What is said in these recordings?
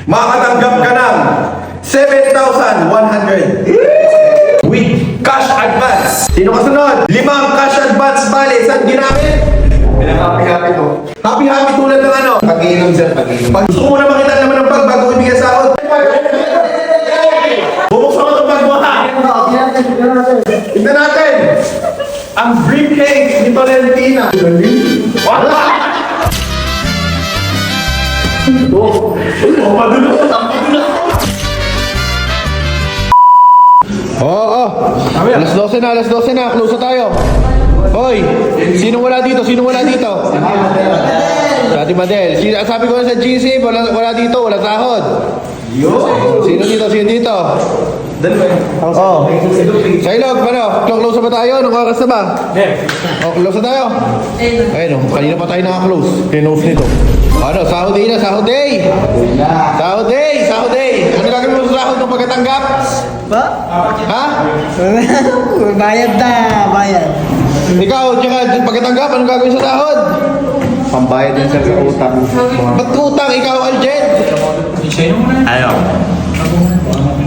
Makakatanggap ka ng 7,100 with cash advance. Sino kasunod? 5 cash advance bale. Saan ginamit? Pinang-happy-happy to. Happy-happy tulad ng ano? Pag-iinom sir, pag-iinom. Pag gusto mo na makita naman ng bag bago ibigay sa ako. Bubuksan ko itong bag mo ha. Tignan natin. Ang briefcase ni Valentina. Wala! Oo. Alas 12 na, alas 12 na. Close na tayo. Hoy, sino wala dito? Sino wala dito? Ate Madel. Sabi ko na sa GC, wala dito, wala sahod. Sino dito? Sino dito? Oh. Sa ilog, ano? Close na ba tayo? Anong oras na ba? Oh, close na tayo? Ayun, kanina pa tayo naka-close. Close nito. Ano, sahod day na, sahod day! Sahod day, sahod day! Ano gagawin mo sa sahod ng pagkatanggap? Ba? Ha? Bayad na, bayad. Ikaw, tsaka pagkatanggap, anong gagawin sa sahod? Pambayad din sir sa utang. Ba't utang? Ikaw, Aljen? Ano?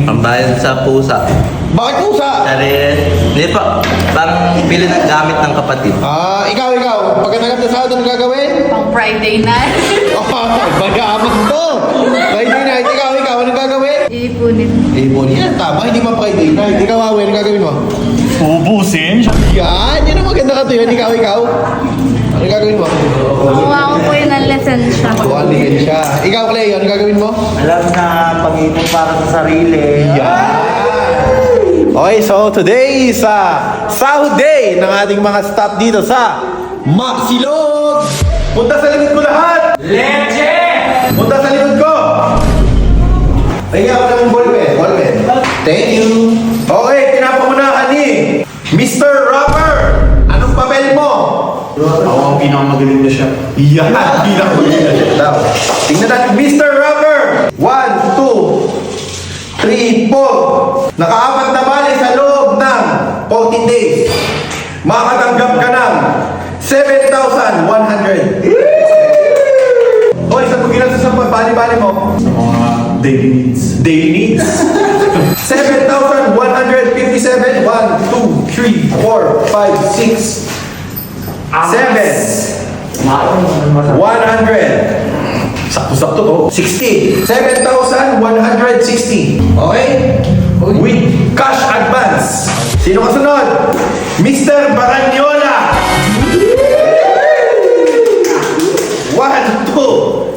Pambayad sa pusa. Bakit pusa? Hindi pa. Parang bili ng gamit ng kapatid. Ikaw. Pagkatanggap ng sahod, anong gagawin? Pang Friday night. Bayaman to! Friday night, ikaw, anong gagawin? Iipunin. Ibon yan, tama, hindi pa Friday night. Ikaw, Awen, anong gagawin mo? Ubusin? Yan ang maganda ka to yun. Ikaw. Anong gagawin mo? Kukuha ko po yun ng lisensya. Buwalihin siya. Ikaw, Clay, anong gagawin mo? Alam na, pag-ipon para sa sarili. Okay, so today is sahod day ng ating mga staff dito sa Maxilog! Punta sa likod ko lahat! Legend! Punta sa likod ko! Ay, ako ng ballpen. Thank you. Okay, pinapamunahan ni Mr. Rapper. Anong papel mo? Ako ang pinakamagaling na siya. Yan, pinakamagaling na siya daw. Tingnan natin, Mr. Rapper. 1, 2, 3, 4. Nakaapat na bali sa loob ng 14 days. Makakatanggap ka ng 7,100. Hoy, saan mo ginasa sa bali-bali mo? Sa mga daily needs. Daily needs. 7,157. 1, 2, 3, 4, 5, 6, 7. 100. Sakto-sakto to. 60. 7,160. Okay? With cash advance. Sino kasunod? Mr. Baranyola. 1, 2,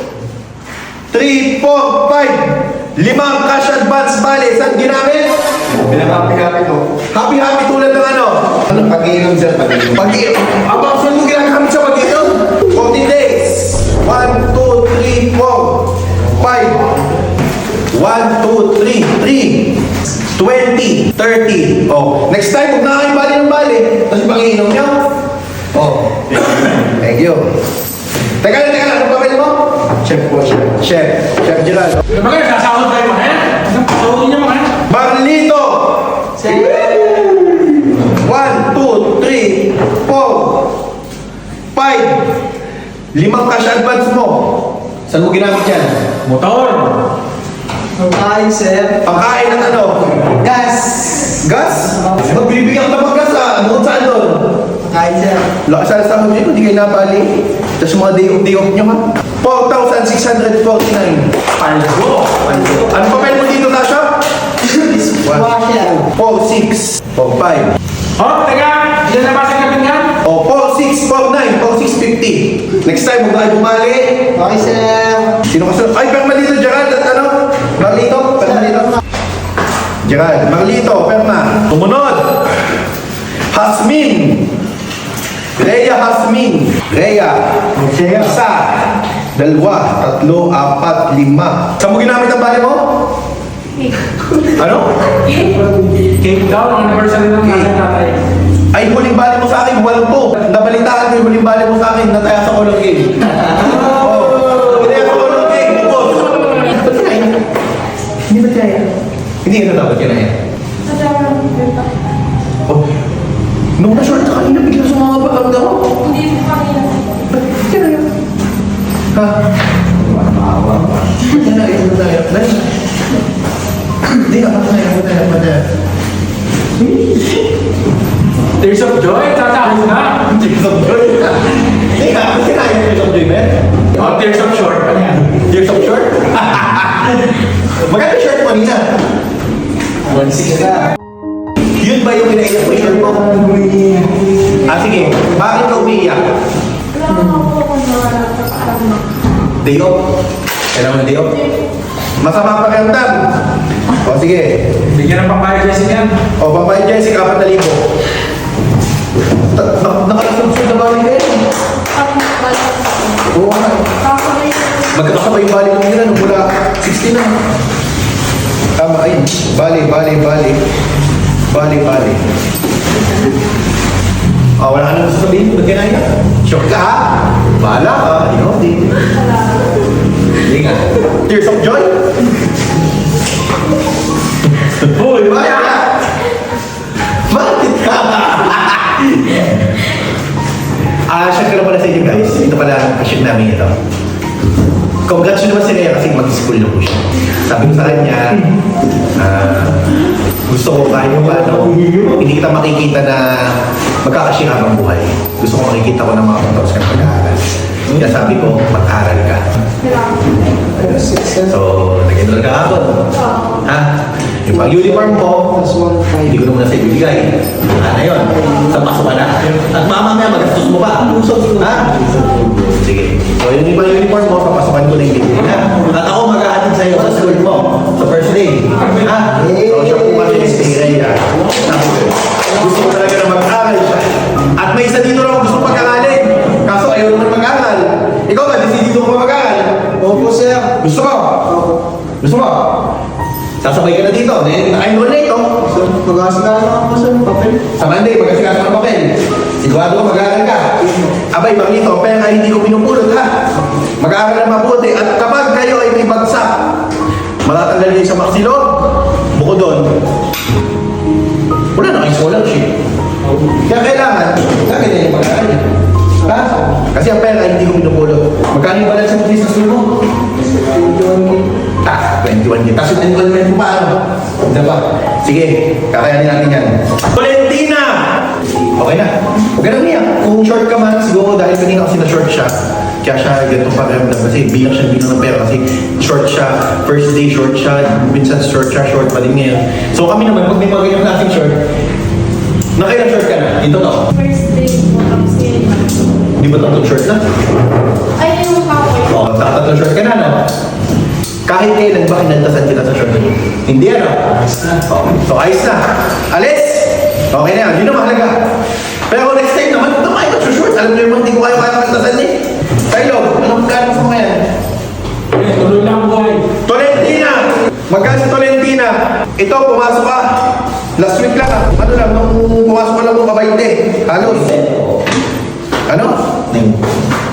3, 4, 5. 5 cash advance bale. Saan ginamit? Pinang-happy-happy to. Happy-happy tulad ng ano? Pag-iinom sir, pag-iinom. Pag-iinom. Abang saan mo ginagamit sa pag-iinom? 14 days. 1, 2, 3, 4, 5. 1, 2, 3, 20, 30. Oh, next time, huwag na kayo bali ng bali. Tapos pag-iinom nyo. Oh, thank you. Teka lang, anong papel mo? Check po, chef. Chef Gerald. Bakit sasahod tayo mga yan? Sasahod niya mga yan? Barlito! 1, 2, 3, 4, 5. 5 cash advance mo. Saan mo ginamit yan? Motor! Pagkain, sir. Pagkain at ano? Gas. Gas? Magbibigyan ka ng gas ha? Ano saan doon? Pagkain, sir. Lakas sa sahod nyo, hindi kayo napali. Tapos mga day off nyo ha? 4,649. Palgo! Ano papel mo dito, Tasha? 1. 4, 6, 4, 5. Oh, teka! Ilan na ba sa kapit nga? O, 4, 6, 4, 9, 4, 6, 50. Next time, huwag tayo bumali. Okay, sir. Sino kasunod? Ay, perma dito, Gerald, at ano? Marlito, perma dito. Gerald, Marlito, perma. Sumunod. Hasmin. Rhea Hasmin. Rhea. Isa. Dalawa. Tatlo. Apat. Lima. Saan mo ginamit ang bali mo? Ano? Cake daw, ang anniversary ng tatay. Ay, huling bali mo sa akin, 8. Nabalitaan ko yung huling bali mo sa akin, nataya sa color game. Oh, nataya sa color game, boss. Hindi ba kaya? Hindi ito dapat kinaya. Oh, nung na-short ka kanina, bigla sumama pa ang daw. Hindi po kanina. Ba't kinaya? Ha? Ba't kinaya? Yun ba yung pinaiyak mo shirt mo? Sige. Bakit ka umiiyak? Day off? Kailangan mo day off? Masama pakiramdam. O sige. Bigyan ng pambayad Jessica yan. O pampayad Jessica, 4,000. Nakalasunod na balik kayo. Oo nga. Magkakasabay yung balik ng nila nung mula 16 na. Tama, ayun. Bali. Wala ka nang sasabihin. Ba't ka na yan? Shock ka ha? Bahala ka. Hindi nga. Tears of joy? Uy, bakit ka? Bakit ka? Shock ka na pala sa inyo guys. Ito pala ang passion namin ito. Congrats naman si Rhea kasi mag-school na po siya. Sabi ko sa kanya, gusto ko kahit mo paano, hindi kita makikita na magkakasira ang buhay. Gusto ko makikita ko na mga pagtaos ka ng pag-aaral. Kaya sabi ko, mag-aaral ka. So, nag-enroll ka ako. Ha? Yung pag-uniform mo, hindi ko naman na sa ibibigay. Na yun. Sa pasok ka na. At mamamaya magastos mo pa. Ha? Sige. So, yun yung pag-uniform mo, papasokan ko na yung bibigay na. At ako mag-aatid sa'yo sa school mo. Sa first day. Ha? So, siya po kasi si Rhea. Gusto ko talaga na mag-aaral siya. At may isa dito na gusto pag-aralin. Kaso ayaw naman mag-aaral. Ikaw ba, dito ko mag-aaral? Opo, sir. Gusto mo? Gusto mo? Sasabay ka na dito. Naka-enroll na ito. So, mag-aasikaso ako sa papel. Sa Monday, magkasikaso ng papel. Sigurado ko mag-aaral ka. Abay, Bangito, pera hindi ko pinupulot ha. Mag-aaral na mabuti. At kapag kayo ay may bagsak, matatanggal kayo sa maksilo. Bukod doon, wala na kayo scholarship. Kaya kailangan, sabi na yung mag-aaral niya. Ha? Kasi ang pera hindi ko pinupulot. Magkano yung balance mo sa school mo? 21K. Tapos yung enrollment mo paano? Diba? Sige, kakayanin natin yan. Valentina! Okay na. Huwag ka nang iyak. Kung short ka man, siguro dahil kanina kasi na-short siya, kaya siya ganitong pakiramdam kasi bilang ng pera kasi short siya, first day short siya, minsan short siya, short pa din ngayon. So kami naman, pag may mga ganyan klaseng short, nakailang short ka na? Dito to. First day po kasi. Di ba tatlong short na? Ay, yung kapoy. Oo, tatlong short ka na, no? Kahit kailan ba kinantasan kita sa short na yun? Hindi ano? So ayos na. Alis! Okay na yan, yun na mahalaga. Pero next time naman, tumayo ka sa short. Alam niyo naman, hindi ko kayo kantasan eh. Tayo, anong gano'n sa mga yan? Tuloy lang buhay. Tolentino! Magkano si Tolentino? Ito, pumasok ka. Last week lang ah. Ano lang, nung pumasok ka lang nung kabainte. Halos. Ano?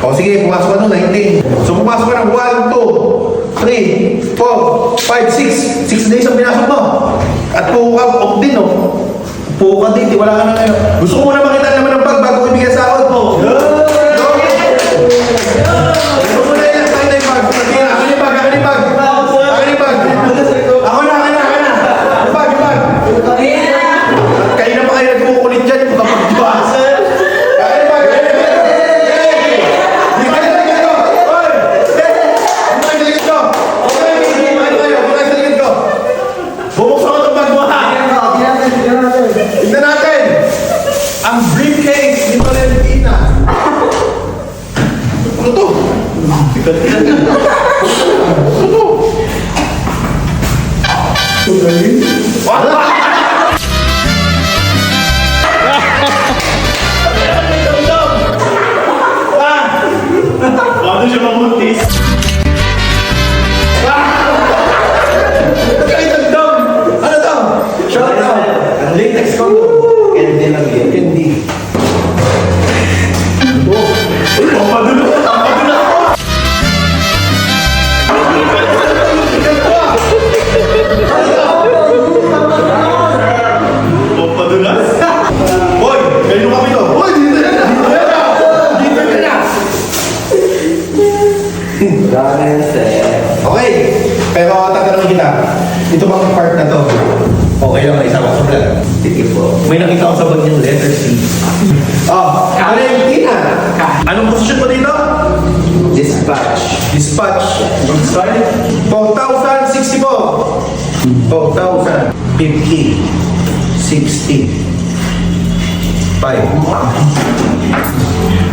O sige, pumasok ka nung 19. So pumasok ka ng 1, 2, 3, 4, 5, 6. 6 days ang pinasok mo. At puka, off din no. Puka din, wala ka na ngayon. Gusto ko muna makita naman ng pag bago ko ibigay sa sahod mo. Gusto mo na yan, tayo na yung bag. Ako yung bag. Ako na. Yung bag. Kayo na pa kayo nagkukulit dyan, yung kapag diba? Bubuksan ko itong bag mo ha! Tignan natin! Ang briefcase ni Valentina! Ano to? Ano siya mamuntis? Ano to? Short out. Latex condom. Candy lang yun. Candy. Oh, padulo. Padulas? Boy, ganyan kami to. Boy, dito na. Okay, pero tatanungin kita. Ito bang part na to? Okay lang, may isama ko sa vlog. Sige po. May nakita ko sa bag niyang letter C. Valentina! Anong posisyon mo dito? Dispatch. Dispatch. 4,064. 4,000, 50, 60, 5.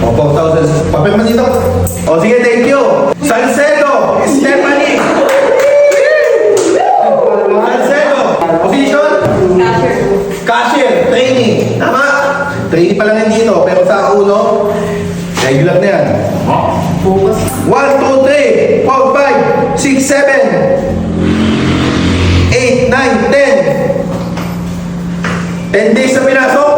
O, 4,000. Papel man dito. O, sige, thank you. Salcedo, Stephanie. Salcedo. Position? Cashier. Trainee. Tama. Trainee pa lang yan dito. Pero sa uno, regular na yan. 1, 2, 3, 4, 5, 6, 7, 8, 9, 10. 10 days na pinasok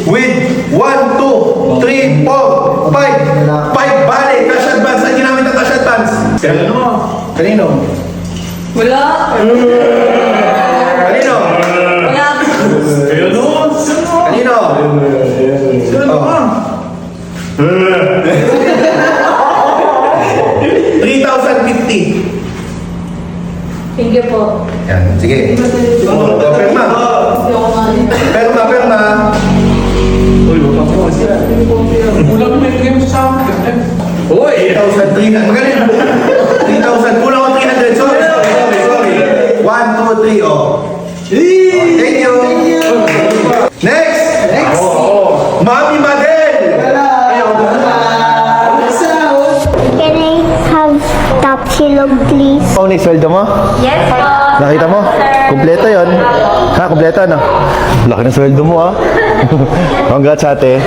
with 1, 2, 3, 4, 5 balik cash advance. Saan ginamit ang cash advance? Kanino? Wala. Kanino? Wala. Kanino? Oh. 3,050. Thank you po. Yan, sige. Perma. Hindi ako mali. Perma. Kulang na may game sa akin. Uy! 3,300. Magaling. 3,000. Kulang ko 300. Sorry. 1, 2, 3. Oh. Thank you. Next. Mami Madel. Can I have tapsilog, please? Pang next sweldo mo? Yes po. Nakita mo? Kompleto yon. Ha, kompleto ano? Laki ng sweldo mo ah. Congrats ate.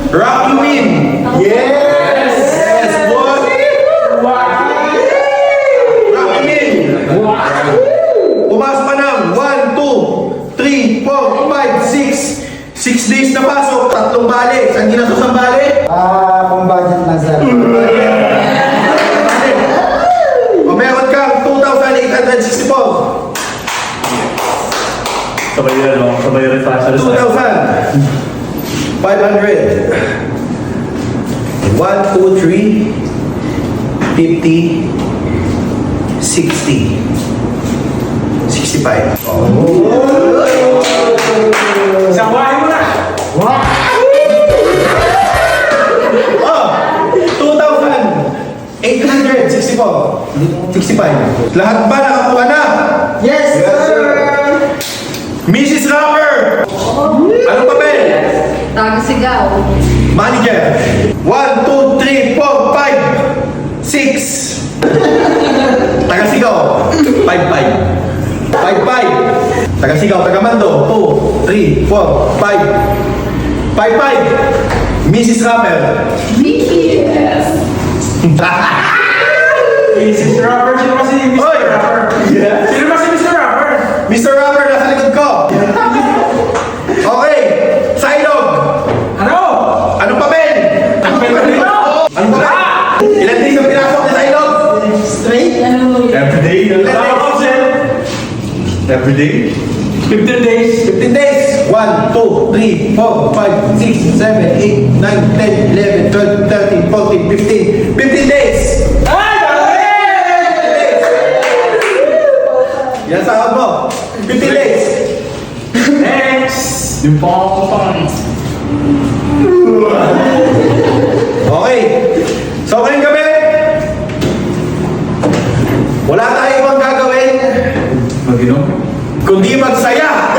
Rocky Win. Yes, boy. Rocky Win. Pumasok pa ng 1, 2, 3, 4, 5, 6 days na pasok, 3 balik. Saan ginastos ang balik? Pang budget na sir. O meron kang 2,864. Sabay yan, no? Sabay rin pa. 2,500. 1, 2, 3, 50, 60, 65. Isang bahay mo na! Oh, 2,864. 65. Lahat ba nakakuha na? Yes, sir! Mrs. Rapper! Anong papel? Taga-sigaw. Manager. 1, 2, 3, 4, 5, 6. Taga-sigaw. 5, 5. 5, 5. Taga-sigaw, taga-mando. 2, 3, 4, 5. 5, 5. Mrs. Rapper. Vicky. Mrs. Rapper, sino ba si Mr. Hoy! Rapper? Yeah. Sino ba si Mr. Rapper? Mr. Rapper, nasa likod ko. Okay. Silog. Ano? Anong papel? Ang pwede dito? Anong papel? Ilan days ang pinasok ni Silog? Straight? Ano? Everyday. Tama ko, sir. Everyday. 15 days. 15 days. 1, 2, 3, 4, 5, 6, 7, 8, 9, 10, 11, 12, 13, 14, 15. 15 days. Ay! Yan sahod mo. 15 days. Next! Yung pang. Okay. So, ngayong gabi, wala tayong ibang gagawin Mag-inom? kundi magsaya.